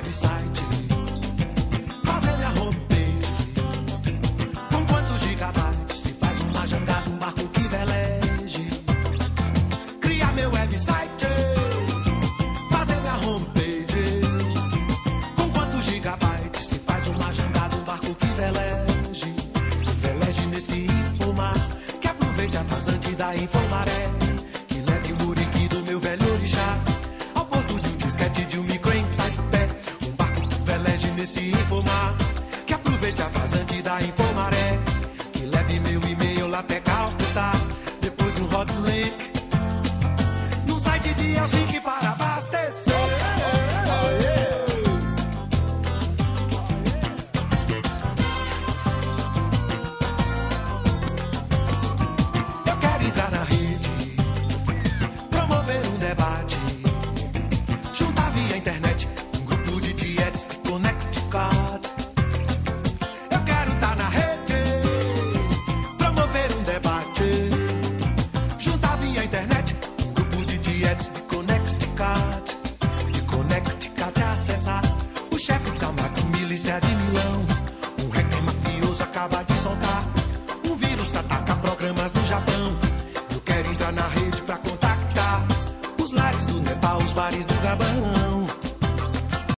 website, fazer minha homepage. Com quantos gigabytes se faz uma jangada, um barco que veleje? Criar meu website, fazer minha homepage. Com quantos gigabytes se faz uma jangada, um barco que veleje? Que veleje nesse infomar, que aproveite a vazante da Infomaré, que leve o muriqui do meu velho orixá ao porto de um disquete de um micro em Taipé. Um barco que veleje nesse infomar, que aproveite a vazante da Infomaré, que leve meu e-mail lá até Calcutá, depois de um hotlink num site de Helsinki para abastecer. Eu quero entrar na rede, promover um debate, juntar via internet um grupo de dietes de Connecticut. Eu quero estar na rede, promover um debate, juntar via internet um grupo de dietes de Connecticut. De Connecticut acessar o chefe da milícia de Milão. Um hacker mafioso acaba de soltar um vírus pra atacar programas no Japão. Eu quero entrar na rede pra contactar os lares do Nepal, os bares do Gabão.